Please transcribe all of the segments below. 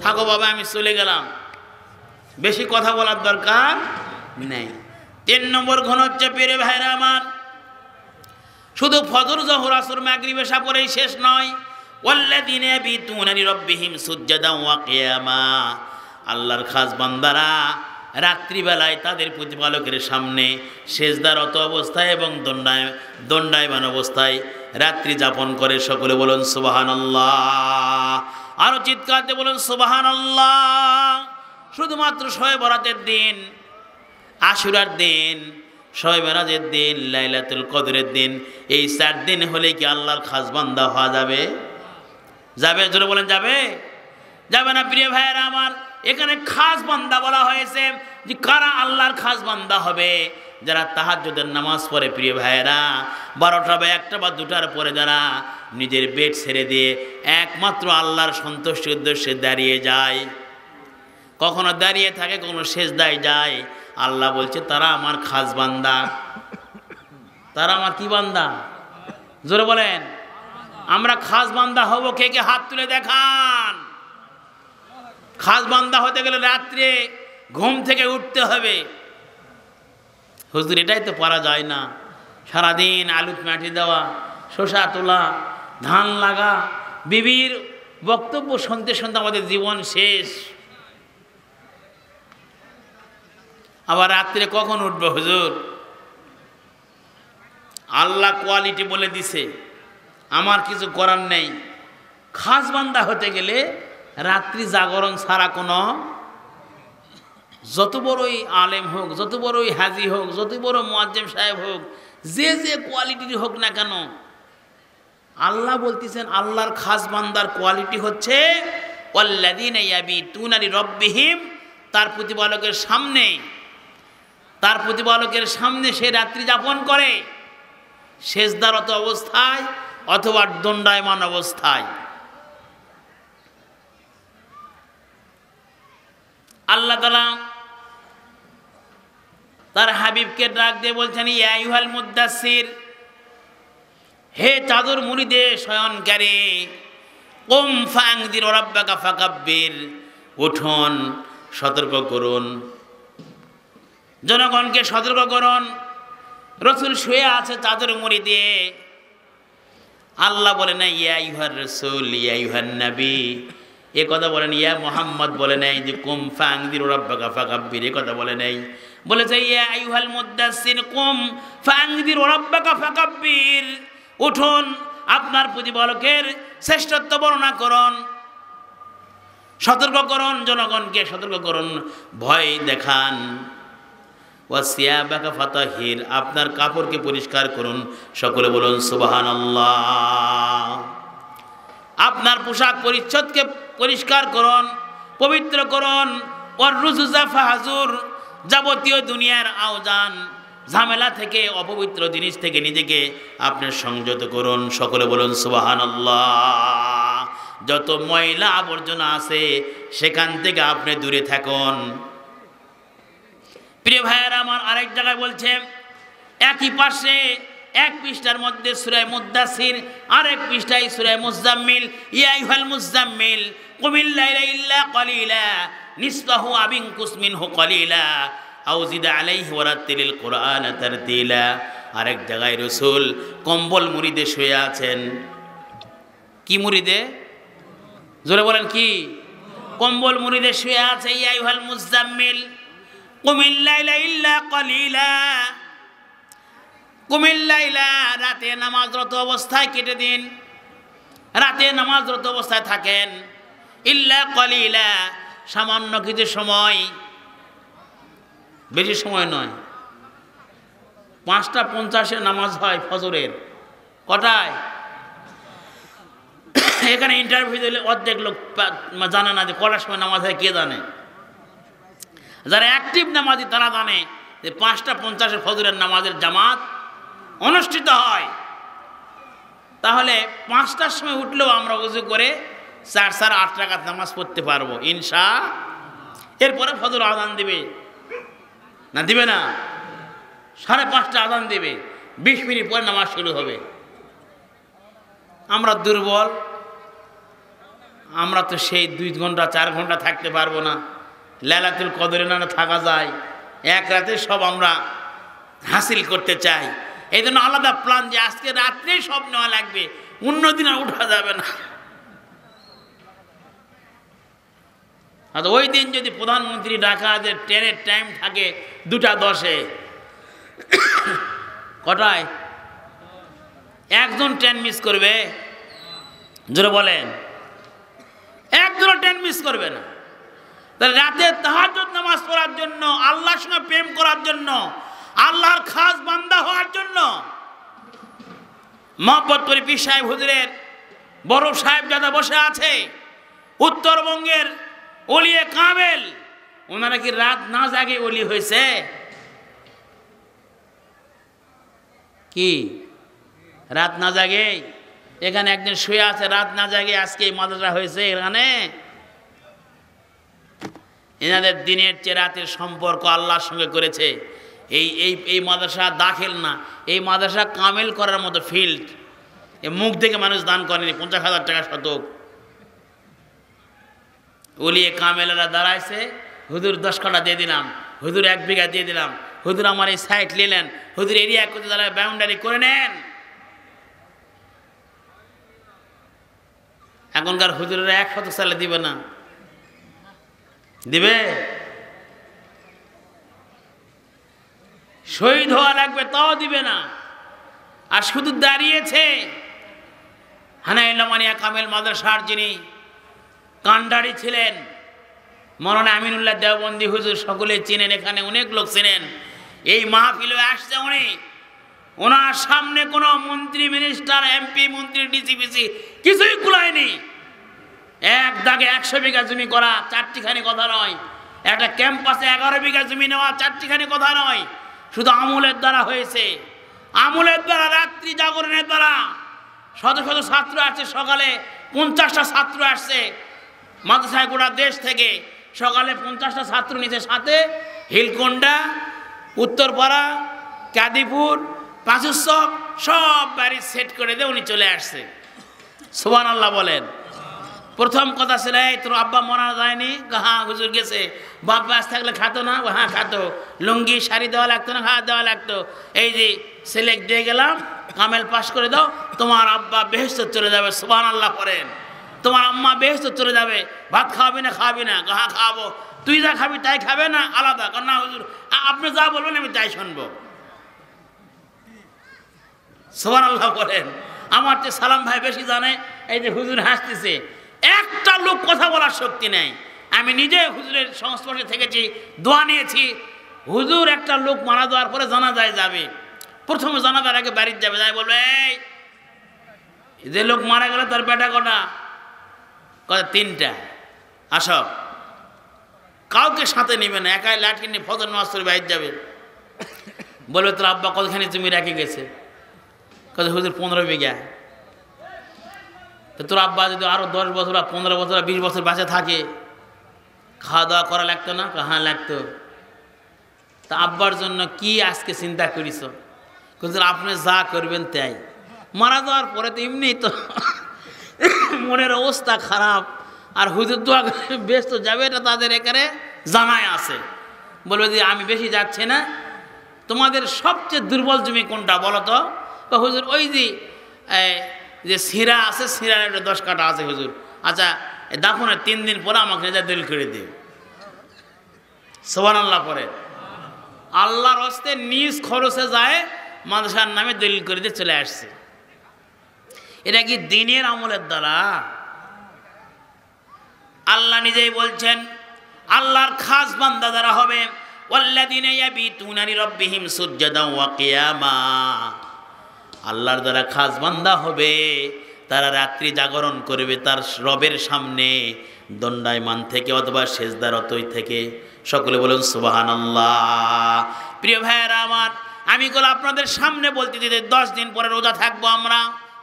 থাকো বাবা, আমি চলে গেলাম, বেশি কথা বলার দরকার নেই। 3 নম্বর গুণ হচ্ছে পীরে ভাইরা আমার, শুধু ফজর জোহর আসর মাগরিব এশা পড়েই শেষ নয়। ওয়াল্লাযীনা ইয়াবিতুনা লিরাব্বিহিম সুজদান ওয়া কিয়ামা, আল্লাহর খাস বান্দারা রাত্রিবেলায় তাদের প্রতিপালকের সামনে সেজদারত অবস্থায় এবং দণ্ডায়মান অবস্থায় রাত্রি যাপন করে। সকলে বলুন সুবহানাল্লাহ, আরো চিৎকার দিয়ে বলুন সুবহানাল্লাহ। শুধুমাত্র শবে বরাতের দিন, আশুরার দিন, শবে মেরাজের দিন, লাইলাতুল কদরের দিন, এই 4 দিন হলে কি আল্লাহর খাস বান্দা হওয়া যাবে? যাবে? জোরে বলেন যাবে? যাবে না প্রিয় ভাইয়েরা আমার। এখানে খাস বান্দা বলা হয়েছে যে কারা আল্লাহর খাস বান্দা হবে? যারা তাহাজ্জুদের নামাজ পড়ে প্রিয় ভাইয়েরা, 12টা বা 1টা বা 2টার পরে যারা নিজের বেড ছেড়ে দিয়ে একমাত্র আল্লাহর সন্তুষ্টির উদ্দেশ্যে দাঁড়িয়ে যায়, কখনো দাঁড়িয়ে থাকে, কখনো সেজদায় যায়, আল্লাহ বলছে তারা আমার খাস বান্দা। তারা আমার কি বান্দা? জোরে বলেন। আমরা খাস বান্দা হব, কে কে হাত তুলে দেখান। খাস বান্দা হতে গেলে রাত্রে ঘুম থেকে উঠতে হবে। হুজুর এটাই তো পারা যায় না, সারাদিন আলু মাটি দেওয়া, শসা তোলা, ধান লাগা, বিবির বক্তব্য শুনতে শুনতে আমাদের জীবন শেষ। আবার রাত্রে কখন উঠবে হুজুর? আল্লাহ কোয়ালিটি বলে দিছে, আমার কিছু করার নেই। খাস বান্দা হতে গেলে রাত্রি জাগরণ ছাড়া কোনো, যত বড়ই আলেম হোক, যত বড়ই হাজি হোক, যত বড় মুয়াজ্জিম সাহেব হোক, যে যে কোয়ালিটির হোক না কেন, আল্লাহ বলতেছেন আল্লাহর খাস বান্দার কোয়ালিটি হচ্ছে ওয়াল্লাযীনা ইয়াবিতুনা লিরাব্বিহিম, তার প্রতিপালকের সামনে, তার প্রতিপালকের সামনে সে রাত্রি যাপন করে সেজদারত অবস্থায় অথবা দণ্ডায়মান অবস্থায়। আল্লাহ তাআলা তার হাবিবকে ডাক দিয়ে বলছেন, ইয়া আইয়ুহাল মুদ্দাসসির, হে চাদর মুড়ি দিয়ে শয়নকারী, কুম ফাআনযির রাব্বাকা ফাকাব্বির, উঠুন, সতর্ক করুন, জনগণকে সতর্ক করুন। রসুল শুয়ে আছে চাদর মুড়ি দিয়ে। আল্লাহ বলে না ইয়া আইয়ুহার রাসূল, ইয়া আইয়ুহান নবী, এ কথা বলেন। ইয়া মুহাম্মদ বলে নাই যে কুম ফাআনযির রাব্বাকা ফাকাব্বির, এ কথা বলে নাই। বলেছে ইয়া আইয়ুহাল মুদ্দাসসির কুম ফাআনযির রাব্বাকা ফাকাব্বির, উঠুন, আপনার প্রতিপালকের শ্রেষ্ঠত্ব বর্ণনা করুন, সতর্ক করুন, জনগণকে সতর্ক করুন, ভয় দেখান। ওয়াসিয়াবাকা ফাতাহির, আপনার কাপড়কে পরিষ্কার করুন। সকলে বলুন সুবহানাল্লাহ। আপনার পোশাক পরিচ্ছদকে পরিষ্কার করুন, পবিত্র করুন। ওয়ার রুজুজা ফাহাজুর, যাবতীয় দুনিয়ার আওজান ঝামেলা থেকে, অপবিত্র জিনিস থেকে নিজেকে আপনি সংযত করুন। সকলে বলুন সুবহানাল্লাহ। যত ময়লা আবর্জনা আছে সেখান থেকে আপনি দূরে থাকুন। প্রিয় ভাইয়েরা আমার, আরেক জায়গায় বলছে, একই পাশে এক পৃষ্ঠার মধ্যে সূরা মুদ্দাসির, আরেক পৃষ্ঠায় সূরা মুজাম্মিল। ইয়া আইয়ুহাল মুজাম্মিল কুমিল লাইলা ইল্লা কালিলা নিসফাহু আও ইনকুস মিনহু কালিলা আও জিদ আলাইহি ওয়া রাত্তিলিল কুরআনা তারতিলা। আরেক জায়গায় রাসূল কম্বল মুড়িদে শুয়ে আছেন। কি মুড়িদে? জোরে বলেন কি? কম্বল মুড়িদে শুয়ে আছে। ইয়া আইয়ুহাল মুজাম্মিল কুমিল লাইলা ইল্লা কালিলা, কুমিল লাইলা, রাতে নামাজরত অবস্থায় কেটে দিন, রাতে নামাজরত অবস্থায় থাকেন। ইল্লা কালিলা, সামান্য কিছু সময়, বেশি সময় নয়। 5:50 নামাজ হয় ফজরের। কটায়? এখানে ইন্টারভিউ দিলে অর্ধেক লোক জানে না যে কটার সময় নামাজ হয়, কে জানে? যারা অ্যাক্টিভ নামাজি তারা জানে যে 5:50 ফজরের নামাজের জামাত অনুষ্ঠিত হয়। তাহলে 5টার সময় উঠলেও আমরা ওযু করে 4-8 রাকাত নামাজ পড়তে পারবো ইনশাআল্লাহ। এরপরে ফজর আযান দিবে না, দিবে না? 5:30 আযান দেবে, 20 মিনিট পরে নামাজ শুরু হবে। আমরা দুর্বল, আমরা তো সেই 2 ঘন্টা 4 ঘন্টা থাকতে পারবো না। লাইলাতুল কদরে না থাকা যায়, এক রাতে সব আমরা হাসিল করতে চাই। এই জন্য আলাদা প্ল্যান যে আজকে রাত্রেই সব নেওয়া লাগবে, অন্য দিন আর উঠা যাবে না। আর ওই দিন যদি প্রধানমন্ত্রী ঢাকা যে ট্রেনের টাইম থাকে 2:10-এ, কটায় একজন ট্রেন মিস করবে? জোরে বলেন, একজনও ট্রেন মিস করবে না। তাহলে রাতে তাহাজ্জুদ নামাজ পড়ার জন্য, আল্লাহর সঙ্গে প্রেম করার জন্য, আল্লাহর খাস বান্দা হওয়ার জন্য মহব্বতপুরি পীর সাহেব হুজুরের বড় সাহেব যারা বসে আছে, উত্তরবঙ্গের ওলিয়ে কামেল, ওনারা কি রাত না জাগে ওলি হয়েছে? কি রাত না জাগে? এখানে একজন শুয়ে আছে রাত না জাগে, আজকে এই মাদ্রাসা হয়েছে এখানে। এনাদের দিনের চেয়ে রাতের সম্পর্ক আল্লাহর সঙ্গে করেছে। এই মাদ্রাসা দাখিল না, এই মাদ্রাসা কামেল করার মতো ফিল্ড। এই মুখ থেকে মানুষ দান করেনি, 50,000 টাকা শতক। ওলিয়ে কামেলেরা দাঁড়াইছে, হুজুর 10 কাঠা দিয়ে দিলাম, হুজুর 1 বিঘা দিয়ে দিলাম, হুজুর আমার এই সাইট নিলেন, হুজুর এরিয়া করতে দাঁড়ায় বাউন্ডারি করে নেন। এখনকার হুজুরেরা 1 শতক সালে দিবে না, দিবে? শহীদ হওয়া লাগবে তাও দিবে না। আর শুধু দাঁড়িয়েছে হানাইলামানিয়া কামেল মাদ্রাসার যিনি কান্ডারি ছিলেন মৌলানা আমিনুল্লাহ দেওবন্দি হুজুর, সকলে চিনেন, এখানে অনেক লোক চিনেন। এই মাহফিলে আসছে উনি, ওনার সামনে কোনো মন্ত্রী, মিনিস্টার, এমপি, মন্ত্রী, ডিসিপিসি কিছুই কুলায়নি। এক দাগে 100 বিঘা জমি করা 4টিখানি কথা নয়, একটা ক্যাম্পাসে 11 বিঘা জমি নেওয়া 4টিখানি কথা নয়। শুধু আমলের দ্বারা হয়েছে, আমলের দ্বারা, রাত্রি জাগরণের দ্বারা। শত শত ছাত্র আসছে, সকালে 50টা ছাত্র আসছে মাদ্রাসায় গোটা দেশ থেকে। সকালে 50টা ছাত্র নিচে, সাথে হিলকোন্ডা, উত্তরপাড়া, কাদিপুর, পাঁচুসব সব বাড়ি সেট করে দিয়ে উনি চলে আসছে। সুবহানাল্লাহ বলেন। প্রথম কথা ছিল, এই তোর আব্বা মরা যায়নি? হ্যাঁ হুজুর গেছে। বাপ বাস থাকলে খাতো না? হ্যাঁ খাতো। লুঙ্গি শাড়ি দেওয়া লাগতো না? হ্যাঁ দেওয়া লাগতো। এই যে সিলেক্ট দিয়ে গেলাম, কামেল পাস করে দাও, তোমার আব্বা বেহেশত চলে যাবে। সুবহানাল্লাহ করেন। তোমার আম্মা বেহেশত চলে যাবে। ভাত খাওয়াবি না? খাওয়াবি না? হ্যাঁ খাওয়াবো। তুই যা খাবি তাই খাবে না? আলাদা? না হুজুর আপনি যা বলবেন আমি তাই শুনবো। সুবহানাল্লাহ করেন। আমার যে সালাম ভাই বেশি জানে। এই যে হুজুর হাসতেছে, একটা লোক কথা বলার শক্তি নেই। আমি নিজে হুজুরের সংস্পর্শে থেকেছি, দোয়া নিয়েছি। হুজুর একটা লোক মারা যাওয়ার পরে জানাজায় যাবে, প্রথমে জানাজার আগে বাড়িতে যাবে, যাই বলবে, এই যে লোক মারা গেল তার বেটা কটা? কথা 3টা। আসো। কাউকে সাথে নেবে না, একাই লাঠি নিয়ে ফজর নামাজ পড়ে বাইরে যাবে। বলবে তোর আব্বা কতখানি জমি রেখে গেছে? কথা হুজুর 15 বিঘা। তো তোর আব্বা যদি আরো 10 বছর, 15 বছর, 20 বছর বাঁচে থাকে, খাওয়া দাওয়া করা লাগতো না? হ্যাঁ লাগতো। তা আব্বার জন্য কি আজকে চিন্তা করিস? কিন্তু আপনি যা করবেন তাই। মারা যাওয়ার পরে তো এমনি তো মনের অবস্থা খারাপ, আর হুজুর দোয়া বেশ তো যাবে, এটা তাদের এখানে জানাই আছে। বলবে যে আমি বেশি যাচ্ছি না, তোমাদের সবচেয়ে দুর্বল জমি কোনটা বলো তো? হুজুর ওই যে সিরা আছে, সিরার একটা 10 কাঠা আছে হুজুর। আচ্ছা দাফনের 3 দিন পরে আমাকে যা দলিল করে দিও। সুবহানাল্লাহ পরে আল্লাহর হস্তে নিজ খরচে যায় মাদ্রাসার নামে দলিল করে দিয়ে চলে আসছে। এটা কি দিনের আমলের দ্বারা? আল্লাহ নিজেই বলছেন আল্লাহর খাস বান্দা যারা হবে, ওয়াল্লাযিনা ইয়াবিতুনা লিরাব্বিহিম সুজদান ওয়া কিয়ামা, আল্লাহর দ্বারা খাস বান্দা হবে, তারা রাত্রি জাগরণ করবে তার রবের সামনে দণ্ডায়মান থেকে অথবা সেজদারতই থেকে। সকলে বলুন সুবহানাল্লাহ। প্রিয় ভাইয়েরা আমার, আমি বল আপনাদের সামনে বলতে দিতে 10 দিন পরে রোজা থাকবো আমরা।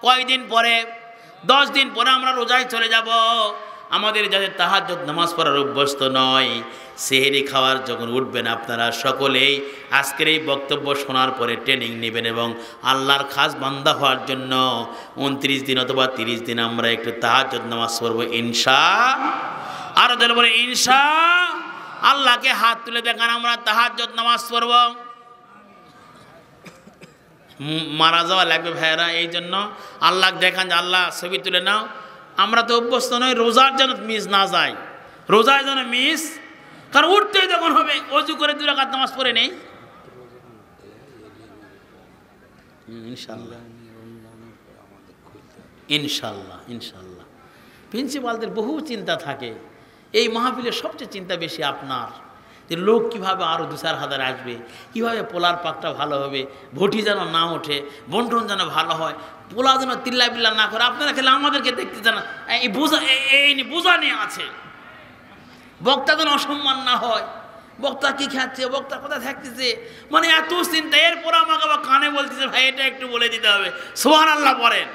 কয়দিন পরে? 10 দিন পরে আমরা রোজায় চলে যাব। আমাদের যাদের তাহাজ্জুদ নামাজ পড়ার অভ্যস্ত নয়, সেহরি খাওয়ার যখন উঠবেন আপনারা সকলেই আজকের এই বক্তব্য শোনার পরে ট্রেনিং নেবেন এবং আল্লাহর খাস বান্দা হওয়ার জন্য 29 দিন অথবা 30 দিন আমরা একটু তাহাজ্জুদ নামাজ পড়বো ইনশাআল্লাহ। আরো দিল বলে ইনশাআল্লাহ। আল্লাহকে হাত তুলে দেখান আমরা তাহাজ্জুদ নামাজ পড়ব। মারা যাওয়া লাগবে ভাইয়েরা, এই জন্য আল্লাহ দেখান যে আল্লাহ ছবি তুলে নাও। আমরা তো অভ্যস্ত নই, রোজার যেন মিস না যায়, রোজায় যেন মিস, কারণ উঠতেই যখন হবে অজু করে 2 রাকাত নামাজ পড়ে নেই ইনশাআল্লাহ ইনশাআল্লাহ ইনশাআল্লাহ। প্রিন্সিপালদের বহু চিন্তা থাকে, এই মাহফিলের সবচেয়ে চিন্তা বেশি আপনার, যে লোক কীভাবে আরও 2-4 হাজার আসবে, কীভাবে পোলার পাকটা ভালো হবে, ভোটি যেন না ওঠে, বন্টন যেন ভালো হয়, পোলা যেন তিল্লা বিল্লা না করে। আপনারা খেলে আমাদেরকে দেখতে চান, এই বোঝা নিয়ে আছে, বক্তা যেন অসম্মান না হয়, বক্তা কী খাচ্ছে, বক্তা কোথায় থাকতেছে, মানে এত চিন্তা। এরপর আমাকে আবার কানে বলতেছে ভাই এটা একটু বলে দিতে হবে, সুবহানাল্লাহ পড়েন।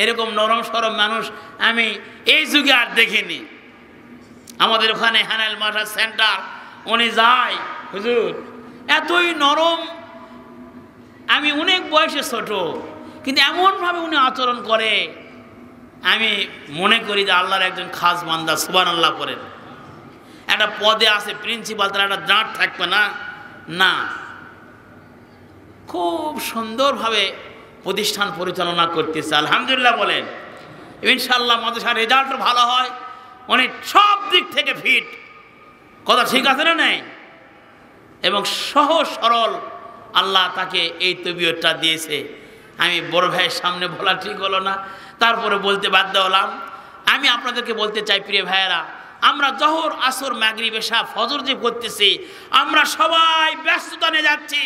এরকম নরম সরম মানুষ আমি এই যুগে আর দেখিনি। আমাদের ওখানে হ্যানাইল মাদ্রাসা সেন্টার উনি যায়, হুজুর এতই নরম, আমি অনেক বয়সে ছোট, কিন্তু এমনভাবে উনি আচরণ করে আমি মনে করি যে আল্লাহর একজন খাস বান্দা, সুবহানাল্লাহ পড়েন। একটা পদে আছে প্রিন্সিপাল, তার একটা দাঁড় থাকবে না, না, খুব সুন্দরভাবে প্রতিষ্ঠান পরিচালনা করতেছে, আলহামদুলিল্লাহ বলেন। ইনশাআল্লাহ মাদ্রাসার রেজাল্টও ভালো হয়, উনি সব দিক থেকে ফিট, কথা ঠিক আছে না নেই, এবং সহজ সরল আল্লাহ তাকে এই তবিয়তটা দিয়েছে। আমি বড় ভাইয়ের সামনে বলা ঠিক হলো না, তারপরে বলতে বাধ্য হলাম। আমি আপনাদেরকে বলতে চাই প্রিয় ভাইয়েরা, আমরা জোহর আসর মাগরিব এশা ফজর যে করতেছি, আমরা সবাই ব্যস্ততা নিয়ে যাচ্ছি।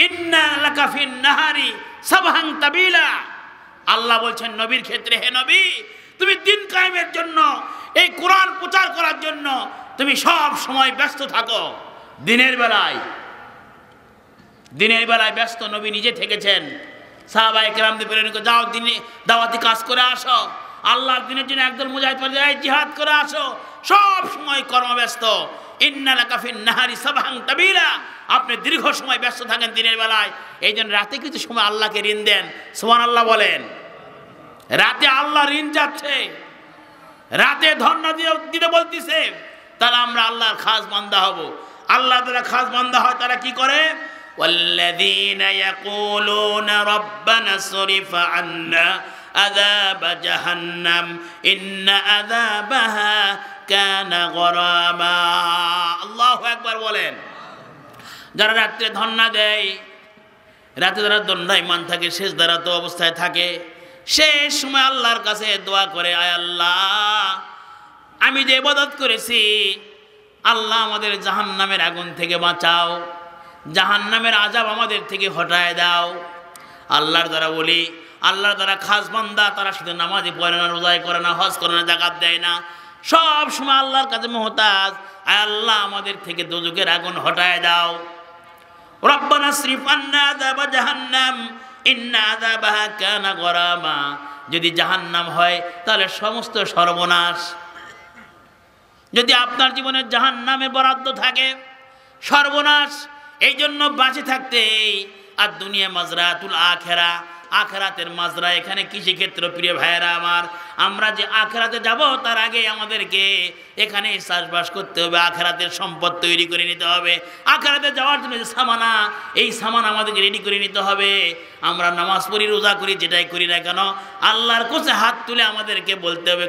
ইন্না লাকা ফিন নাহারি সাবহান তাবিলা, আল্লাহ বলছেন নবীর ক্ষেত্রে, হে নবী তুমি দিন কায়েমের জন্য, এই কোরআন প্রচার করার জন্য তুমি সব সময় ব্যস্ত থাকো। দিনের বেলায় ব্যস্ত নবী নিজে থেকেছেন, সাহাবায়ে কেরামদের প্রেরণ করে, যাও দিনে দাওয়াতি কাজ করে আসো, আল্লাহর দিনের জন্য একদল মুজাহিদ পড়ে যায় জিহাদ করে আসো, সব সময় কর্মব্যস্ত। ইন্না লাকা ফিন নাহারি সাবহান তাবিলা, আপনি দীর্ঘ সময় ব্যস্ত থাকেন দিনের বেলায়, এই জন্য রাতে কিছু সময় আল্লাহকে ঋণ দেন, সুবহানাল্লাহ বলেন। রাতে আল্লাহ ঋণ যাচ্ছে, রাতে ধন্যবাদ দিতে বলতেছে, তাহলে আমরা আল্লাহর খাস বান্দা হব। আল্লাহ যারা খাস বান্দা হয় তারা কি করে? ওয়াল্লাযীনা ইয়াকুলুনা রাব্বানা সরিফ আন্না আযাব জাহান্নাম ইন্না আযাবাহা কানা গরামা। আল্লাহু আকবার বলেন। যারা রাত্রে ধন্না দেয়, রাতে যারা দণ্ডায়মান থাকে, সেজদারত অবস্থায় থাকে, শেষ সময় আল্লাহর কাছে দোয়া করে, আয় আল্লাহ আমি যে ইবাদত করেছি, আল্লাহ আমাদের জাহান্নামের আগুন থেকে বাঁচাও, জাহান্নামের আযাব আমাদের থেকে হটায় দাও। আল্লাহর দ্বারা বলি, আল্লাহর দ্বারা খাস বান্দা, তারা শুধু নামাজই পড়ে না, রোজাই করে না, হজ করে না, যাকাত দেয় না, সব সময় আল্লাহর কাছে মুহতাজ। আয় আল্লাহ আমাদের থেকে দোজখের আগুন হটায় দাও। রব্বানা সরিফ আন্না আযাব জাহান্নাম ইন্না আযাবাহা কানা গরামা। যদি জাহান্নাম হয় তাহলে সমস্ত সর্বনাশ। যদি আপনার জীবনে জাহান্নামে বরাদ্দ থাকে, সর্বনাশ। এই জন্য বাঁচে থাকতে আর দুনিয়া মাজরাতুল আখিরা, আখিরাতের মাজরা এখানে কৃষিক্ষেত্র। প্রিয় ভাইয়েরা আমার, আমরা যে আখিরাতে যাব তার আগে আমাদেরকে এখানে চাষবাস করতে হবে, আখিরাতের সম্পদ তৈরি করে নিতে হবে। আখিরাতে যাওয়ার জন্য যে সামানা, এই সামান আমাদেরকে রেডি করে নিতে হবে। আমরা নামাজ পড়ি, রোজা করি, যেটাই করি না কেন, আল্লাহর কাছে হাত তুলে আমাদেরকে বলতে হবে,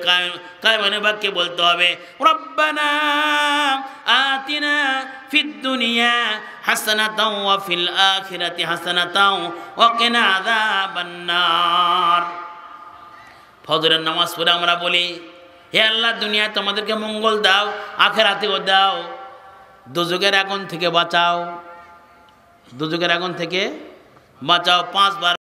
কায়মানে বাক্যে বলতে হবে, রব্বানা আতিনা ফিদ দুনিয়া হাসানাতাও ওয়া ফিল আখিরাতি হাসানাতাও ওয়া কিনা আযাবান নার। ফজরের নামাজ পড়ে আমরা বলি, হে আল্লাহ দুনিয়ায় তোমাদেরকে মঙ্গল দাও, আখিরাতেও দাও, দোজখের আগুন থেকে বাঁচাও, দোজখের আগুন থেকে বাঁচাও। 5 বার